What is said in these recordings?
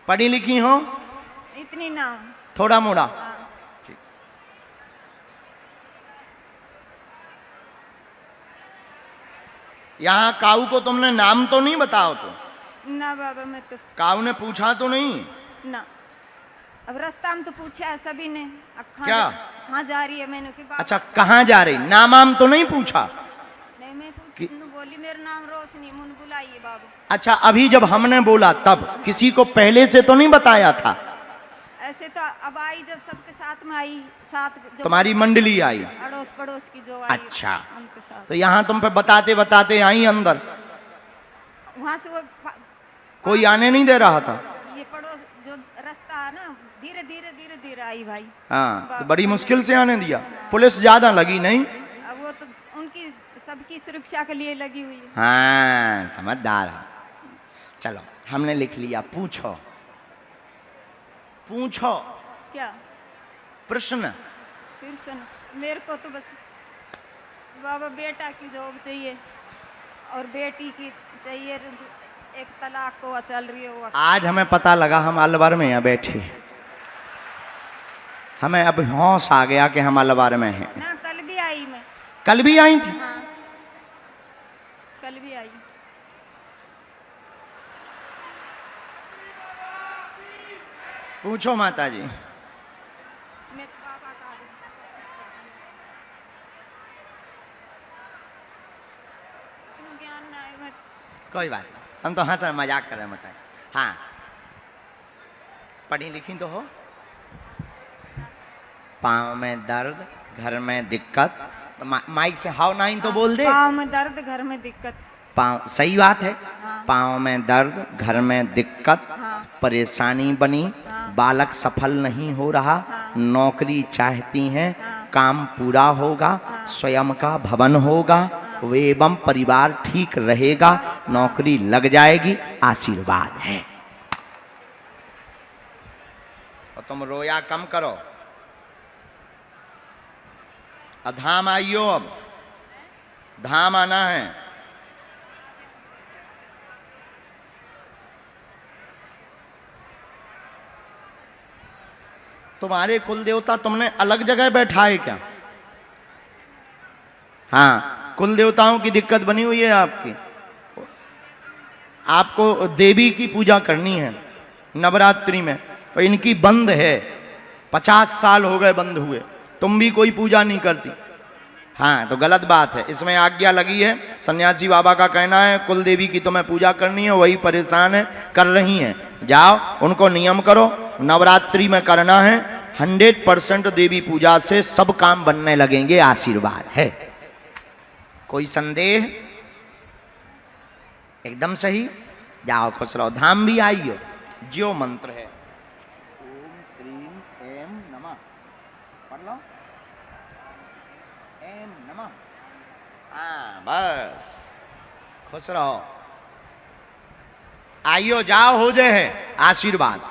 पढ़ी लिखी हो? इतनी ना। थोड़ा मोड़ा। हाँ। ठीक। यहाँ काऊ को तुमने नाम तो नहीं बताओ तो? ना बाबा मैं तो काऊ ने पूछा तो नहीं? ना। अब रास्ता में तो पूछा है सभी ने। अब क्या? कहाँ जा रही है मैंने कि बाबा। अच्छा, कहाँ जा रही? नाम आम तो नहीं पूछा? नहीं मैं बोली मेरा नाम रोशनी, मुन बुलाइए बाबू। अच्छा, अभी जब हमने बोला तब किसी को पहले से तो नहीं बताया था? ऐसे तो अब आई जब सबके साथ में आई, साथ जो तुम्हारी मंडली आई? अड़ोस पड़ोस की जो आई। अच्छा, उनके साथ। तो यहाँ तुम पे बताते बताते आई अंदर? वहाँ से वो कोई आने नहीं दे रहा था? ये पड़ोस जो रास्ता है ना, धीरे धीरे धीरे धीरे आई भाई। हाँ, तो बड़ी मुश्किल से आने दिया। पुलिस ज्यादा लगी नहीं? अब वो तो उनकी सबकी सुरक्षा के लिए लगी हुई है। हाँ, समझदार है। चलो, हमने लिख लिया। पूछो पूछो। क्या प्रश्न? फिर सुन, मेरे को तो बस बाबा बेटा की जॉब चाहिए और बेटी की चाहिए। एक तलाक को चल रही है वो। आज हमें पता लगा हम अलवर में हैं बैठे। हमें अब होश आ गया कि हम अलवर में हैं। ना कल भी आई मैं। कल भी आई थी? हाँ कल भी आई। पूछो माता जी। मैं तो पापा का ज्ञान ना है मत। कोई बात नहीं, हम तो हंस रहे मजाक कर रहे हैं। बताए। हाँ, पढ़ी लिखी तो हो? पाँव में दर्द, घर में दिक्कत। तो माइक से हाउ नाइन तो बोल दे। पाँव में दर्द, घर में दिक्कत। पाँव, सही बात है। हाँ। पाँव में दर्द, घर में दिक्कत, हाँ। परेशानी बनी, हाँ। बालक सफल नहीं हो रहा, हाँ। नौकरी चाहती हैं, हाँ। काम पूरा होगा, हाँ। स्वयं का भवन होगा, एवं परिवार ठीक रहेगा, नौकरी लग जाएगी, आशीर्वाद है। और तुम रोया कम करो। धाम आइयो, अब धाम आना है। तुम्हारे कुल देवता तुमने अलग जगह बैठा है क्या? हाँ, कुल देवताओं की दिक्कत बनी हुई है आपकी। आपको देवी की पूजा करनी है नवरात्रि में, और इनकी बंद है। 50 साल हो गए बंद हुए, तुम भी कोई पूजा नहीं करती। हाँ, तो गलत बात है। इसमें आज्ञा लगी है। सन्यासी बाबा का कहना है कुल देवी की तुम्हें पूजा करनी है, वही परेशान है, कर रही हैं। जाओ, उनको नियम करो, नवरात्रि में करना है। 100% देवी पूजा से सब काम बनने लगेंगे, आशीर्वाद है। कोई संदेह? एकदम सही। जाओ, खुश रहो। धाम भी आइयो। जो मंत्र है ओम श्रीम एम नमः, पढ़ लो। एम नमः। हाँ, बस खुश रहो। आइयो, जाओ, हो जाए है आशीर्वाद।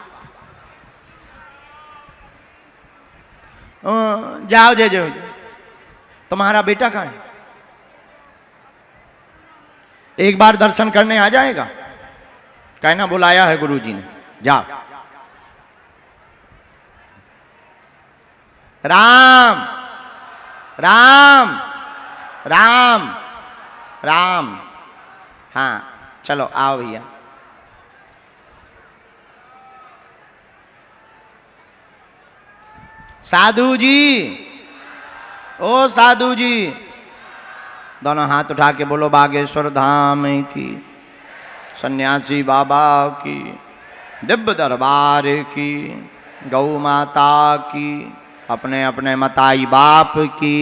जाओ, जे जो। तुम्हारा बेटा कहाँ है? एक बार दर्शन करने आ जाएगा। कहना बुलाया है गुरुजी ने। जाओ। राम राम राम राम। हाँ, चलो आओ भैया। साधु जी, ओ साधु जी, दोनों हाथ उठा के बोलो बागेश्वर धाम की, सन्यासी बाबा की, दिव्य दरबार की, गौ माता की, अपने अपने मताई बाप की,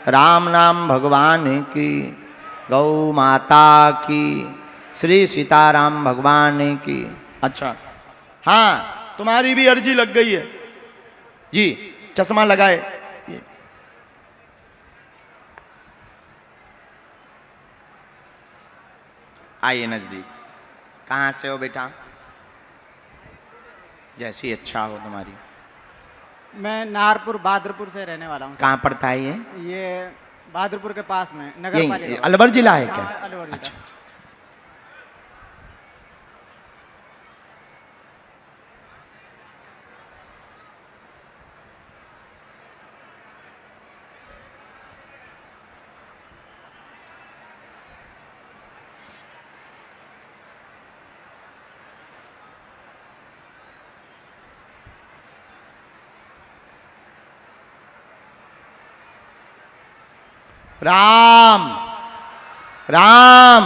राम नाम भगवान की, गौ माता की, श्री सीताराम भगवान की। अच्छा, हाँ, तुम्हारी भी अर्जी लग गई है जी। चश्मा लगाए। आइए नजदीक। कहाँ से हो बेटा? जैसी इच्छा हो तुम्हारी। मैं नाहरपुर बहादुरपुर से रहने वाला हूँ। कहाँ पड़ता है ये? ये बहादुरपुर के पास में नगर यही पालिका। अलवर जिला है क्या? हाँ, अलवर जिला। अच्छा, राम राम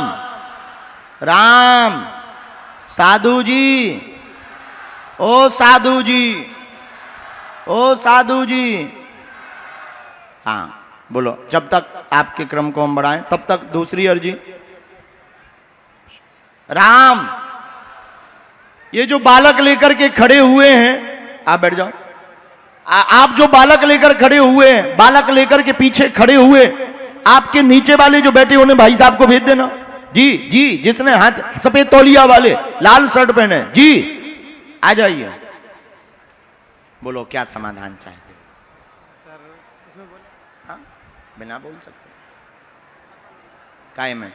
राम। साधु जी, ओ साधु जी, ओ साधु जी। हाँ बोलो, जब तक आपके क्रम को हम बढ़ाएं तब तक दूसरी अर्जी। राम, ये जो बालक लेकर के खड़े हुए हैं, आप बैठ जाओ। आप जो बालक लेकर खड़े हुए हैं, बालक लेकर के पीछे खड़े हुए, आपके नीचे वाले जो बैठे उन्हें भाई साहब को भेज देना। जी जी, जिसने हाथ सफेद तौलिया वाले लाल शर्ट पहने, जी आ जाइए। बोलो क्या समाधान चाहते? सर इसमें बोले हाँ, बिना बोल सकते कायम है।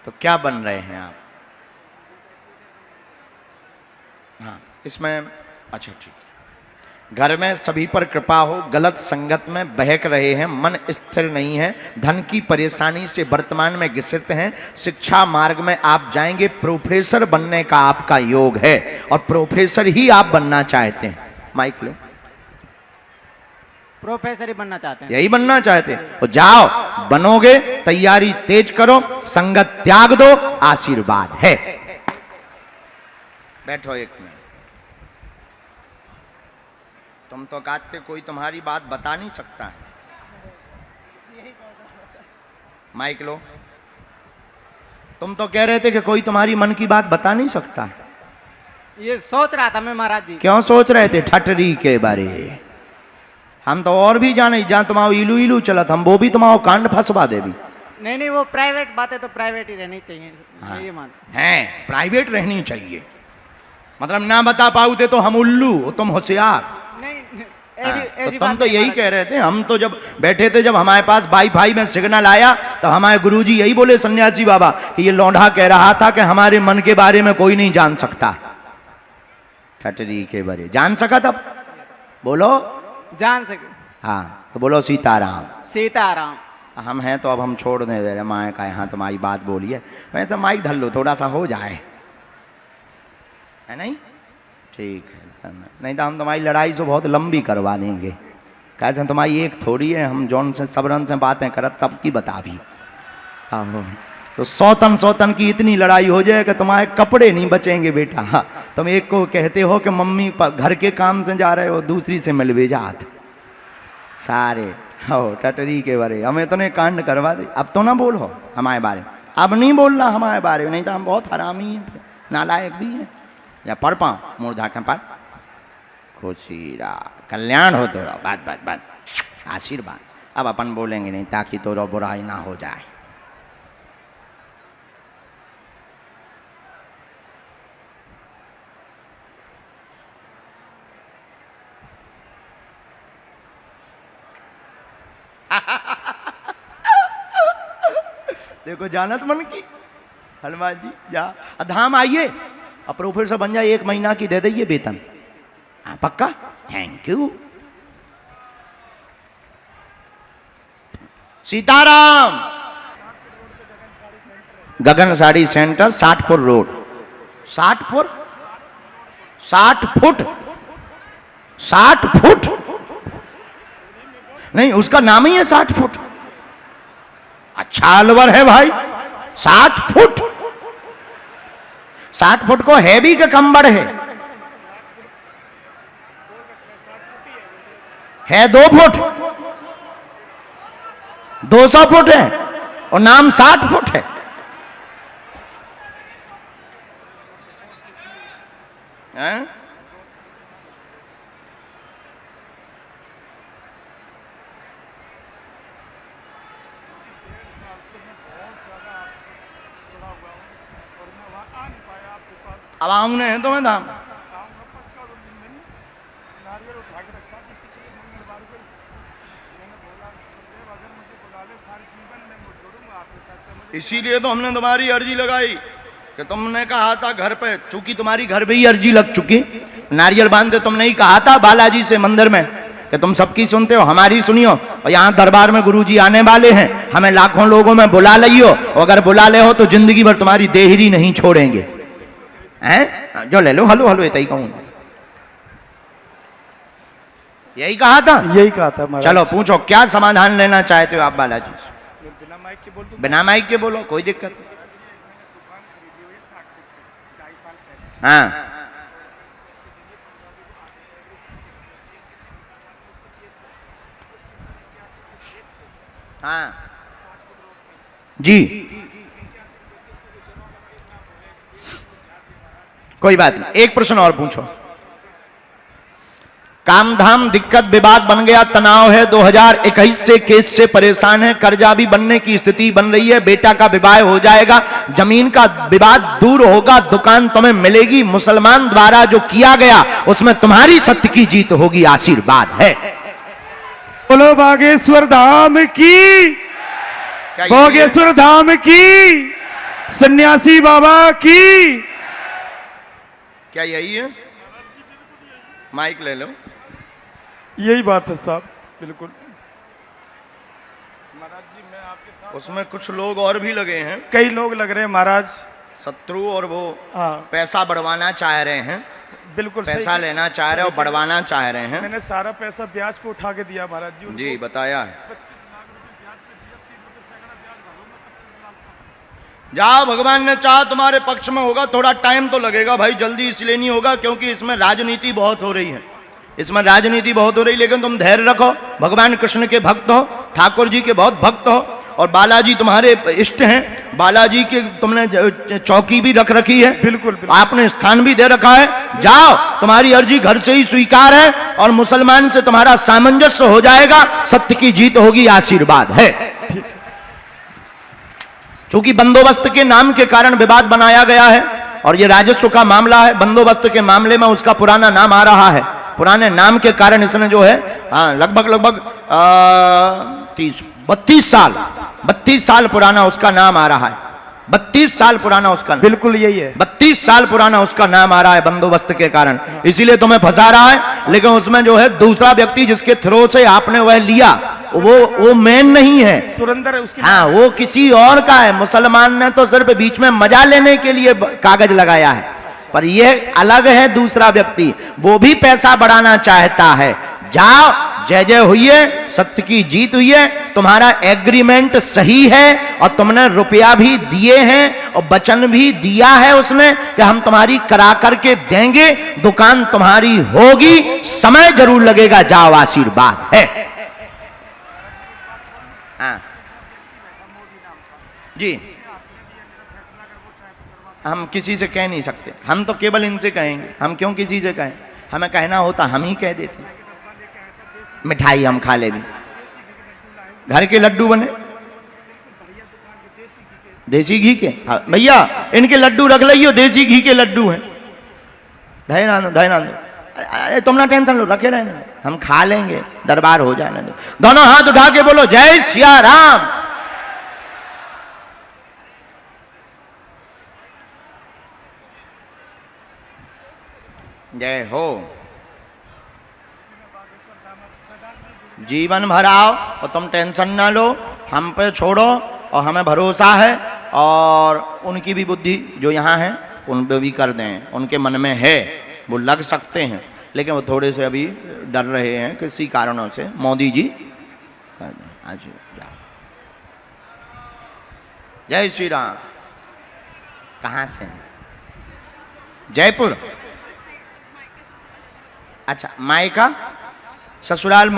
तो क्या बन रहे हैं आप? हाँ इसमें अच्छा ठीक है। घर में सभी पर कृपा हो, गलत संगत में बहक रहे हैं, मन स्थिर नहीं है, धन की परेशानी से वर्तमान में घिसित हैं, शिक्षा मार्ग में आप जाएंगे, प्रोफेसर बनने का आपका योग है और प्रोफेसर ही आप बनना चाहते हैं। माइक लो। प्रोफेसर ही बनना चाहते हैं। यही बनना चाहते हैं तो जाओ, बनोगे, तैयारी तेज करो, संगत त्याग दो, आशीर्वाद है। बैठो एक मिनट। तुम तो कहते कोई तुम्हारी बात बता नहीं सकता है। माइक लो। तुम तो कह रहे थे कि कोई तुम्हारी मन की बात बता नहीं सकता। ये सोच रहा था मैं महाराज जी। क्यों सोच रहे थे? ठटरी के बारे। हम तो और भी जाने, जहां तुम्हारा इलू इलू चलत, हम वो भी तुम्हारा कांड फंसवा दे भी। नहीं नहीं, वो प्राइवेट बातें तो प्राइवेट ही रहनी चाहिए। हाँ, ये मान हैं, प्राइवेट रहनी चाहिए। मतलब ना बता पाऊते तो हम उल्लू, तुम होशियार। नहीं हाँ, ऐसी तो तुम बात तो नहीं यही महाराज। कह रहे थे। हम तो जब बैठे थे, जब हमारे पास वाईफाई में सिग्नल आया, तो हमारे गुरुजी यही बोले, सन्यासी बाबा, कि ये लौंडा कह रहा था कि हमारे मन के बारे में कोई नहीं जान सकता। ठटरी के बारे जान सका तब? बोलो। जान सके। हाँ तो बोलो सीताराम। सीताराम। हम हैं तो अब हम छोड़ दे रहे माए का, यहाँ तुम्हारी बात बोलिए। वैसे माइक धर लो, थोड़ा सा हो जाए, है नहीं? ठीक है, नहीं तो हम तुम्हारी लड़ाई से बहुत लंबी करवा देंगे। कैसे तुम्हारी एक थोड़ी है, हम जौन से सबरन से बातें करत सबकी बता भी। हाँ तो सौतन की इतनी लड़ाई हो जाए कि तुम्हारे कपड़े नहीं बचेंगे बेटा। हाँ, तुम एक को कहते हो कि मम्मी घर के काम से जा रहे हो, दूसरी से मिलवे जात सारे हो टटरी के बारे। हमें तो नहीं कांड करवा दे। अब तो ना बोलो हमारे बारे में, अब नहीं बोलना हमारे बारे में, नहीं तो हम बहुत हरामी हैं, नालायक भी हैं। या पढ़ पाओ मूर्धा के पर खुशी रहा, कल्याण हो तो रहो, बात आशीर्वाद। अब अपन बोलेंगे नहीं ताकि तो रो बुराई ना हो जाए। देखो जानत मन की। हनुमान जी जा धाम आइए, अब प्रोफेसर बन जाए, 1 महीना की दे दीजिए वेतन। हाँ पक्का, thank you. Sitaram. Gagan sari centre 60 road. 60 foot 60 foot नहीं, उसका नाम ही है 60 फुट। अच्छा अलवर है भाई। 60 फुट 60 फुट को हैवी का कंबड़ है 2 फुट 200 फुट है और नाम 60 फुट है। हैं? अब आऊने हैं तुम्हें धाम। इसीलिए तो हमने तुम्हारी अर्जी लगाई कि तुमने कहा था घर पे, चूंकि तुम्हारी घर पे ही अर्जी लग चुकी, नारियल बांधते तुमने ही कहा था बालाजी से मंदिर में कि तुम सबकी सुनते हो, हमारी सुनियो। और यहाँ दरबार में गुरुजी आने वाले हैं, हमें लाखों लोगों में बुला लियो, और अगर बुला ले हो तो जिंदगी भर तुम्हारी देहरी नहीं छोड़ेंगे। हैं? जो ले लो, हलो हलो इतना ही कहूँ। यही कहा था? यही कहा था महाराज। चलो पूछो, क्या समाधान लेना चाहते हो आप बालाजी से? बिना माइक के बोल दूं? बिना माइक के बोलो, कोई दिक्कत नहीं। हाँ हाँ जी, कोई बात नहीं, एक प्रश्न और पूछो। कामधाम दिक्कत विवाद बन गया, तनाव है, 2021 से केस से परेशान है, कर्जा भी बनने की स्थिति बन रही है, बेटा का विवाह हो जाएगा, जमीन का विवाद दूर होगा, दुकान तुम्हें मिलेगी, मुसलमान द्वारा जो किया गया उसमें तुम्हारी सत्य की जीत होगी, आशीर्वाद है। बोलो बागेश्वर धाम की, बागेश्वर धाम की, सन्यासी बाबा की। क्या यही है? माइक ले लो। यही बात है साहब, बिल्कुल। महाराज जी मैं आपके साथ, उसमें कुछ लोग और भी लगे हैं, कई लोग लग रहे हैं महाराज, शत्रु, और वो हाँ पैसा बढ़वाना चाह रहे हैं, बिल्कुल पैसा लेना चाह रहे हैं और बढ़वाना चाह रहे हैं। मैंने सारा पैसा ब्याज पे उठा के दिया महाराज जी उनको। जी बताया है। 25 लाख रुपए ब्याज पे दिया, 3 रुपए सैकड़ा ब्याज भरूंगा 25 लाख का। जाओ, भगवान ने चाहा तुम्हारे पक्ष में होगा, थोड़ा टाइम तो लगेगा भाई, जल्दी इसलिए नहीं होगा क्योंकि इसमें राजनीति बहुत हो रही है, इसमें राजनीति बहुत हो रही, लेकिन तुम धैर्य रखो, भगवान कृष्ण के भक्त हो, ठाकुर जी के बहुत भक्त हो, और बालाजी तुम्हारे इष्ट हैं, बालाजी के तुमने चौकी भी रख रखी है, बिल्कुल, बिल्कुल। आपने स्थान भी दे रखा है, जाओ, तुम्हारी अर्जी घर से ही स्वीकार है, और मुसलमान से तुम्हारा सामंजस्य हो जाएगा, सत्य की जीत होगी, आशीर्वाद है। क्योंकि बंदोबस्त के नाम के कारण विवाद बनाया गया है, और ये राजस्व का मामला है, बंदोबस्त के मामले में उसका पुराना नाम आ रहा है, पुराने नाम के कारण इसने जो है लगभग 32 साल पुराना उसका नाम आ रहा है, 32 साल पुराना उसका, बिल्कुल यही है, 32 साल पुराना उसका नाम आ रहा है बंदोबस्त के कारण, इसीलिए तुम्हें फंसा रहा है। लेकिन उसमें जो है दूसरा व्यक्ति जिसके थ्रो से आपने वह लिया, वो मेन नहीं है, सुरेंद्र उसकी, हाँ वो किसी और का है, मुसलमान ने तो सिर्फ बीच में मजा लेने के लिए कागज लगाया है, पर यह अलग है दूसरा व्यक्ति, वो भी पैसा बढ़ाना चाहता है। जाओ, जय जय हुई है, सत्य की जीत हुई है, तुम्हारा एग्रीमेंट सही है, और तुमने रुपया भी दिए हैं और वचन भी दिया है उसने कि हम तुम्हारी करा करके देंगे, दुकान तुम्हारी होगी, समय जरूर लगेगा, जाओ, आशीर्वाद है। हाँ जी, हम किसी से कह नहीं सकते, हम तो केवल इनसे कहेंगे, हम क्यों किसी से कहें, हमें कहना होता हम ही कह देते। मिठाई हम खा ले भी, घर के लड्डू बने देसी घी के, हाँ भैया इनके लड्डू रख लियो, देसी घी के लड्डू हैं, धैर्य दो, अरे तुम ना टेंशन लो, रखे रहने, हम खा लेंगे, दरबार हो जाने दो। दोनों हाथ उठा के बोलो जय सिया राम। जय हो। जीवन भर आओ और तुम टेंशन ना लो, हम पे छोड़ो, और हमें भरोसा है, और उनकी भी बुद्धि जो यहाँ है उन पे भी कर दें, उनके मन में है, वो लग सकते हैं, लेकिन वो थोड़े से अभी डर रहे हैं किसी कारणों से, मोदी जी कर दें आज। जय श्री राम। कहाँ से? जयपुर। अच्छा, मायका ससुराल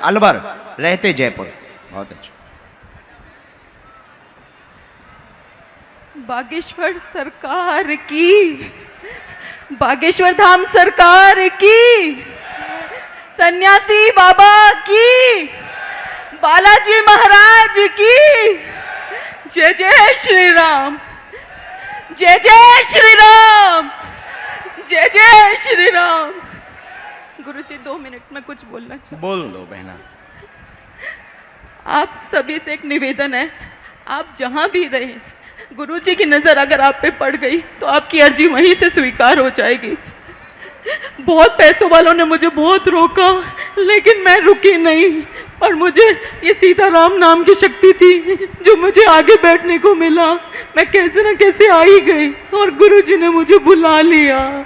अलवर, रहते जयपुर, बहुत अच्छा। बागेश्वर सरकार की, बागेश्वर धाम सरकार की, सन्यासी बाबा की, बालाजी महाराज की, जय जय श्री राम, जय जय श्री राम, जय जय श्री राम। गुरुजी 2 मिनट में कुछ बोलना चाहूँ। बोल दो बहना। आप सभी से एक निवेदन है, आप जहाँ भी रहे, गुरुजी की नज़र अगर आप पे पड़ गई तो आपकी अर्जी वहीं से स्वीकार हो जाएगी। बहुत पैसों वालों ने मुझे बहुत रोका, लेकिन मैं रुकी नहीं, और मुझे ये सीताराम नाम की शक्ति थी जो मुझे आगे बैठने को मिला। मैं कैसे न कैसे आ ही गई, और गुरुजी ने मुझे बुला लिया।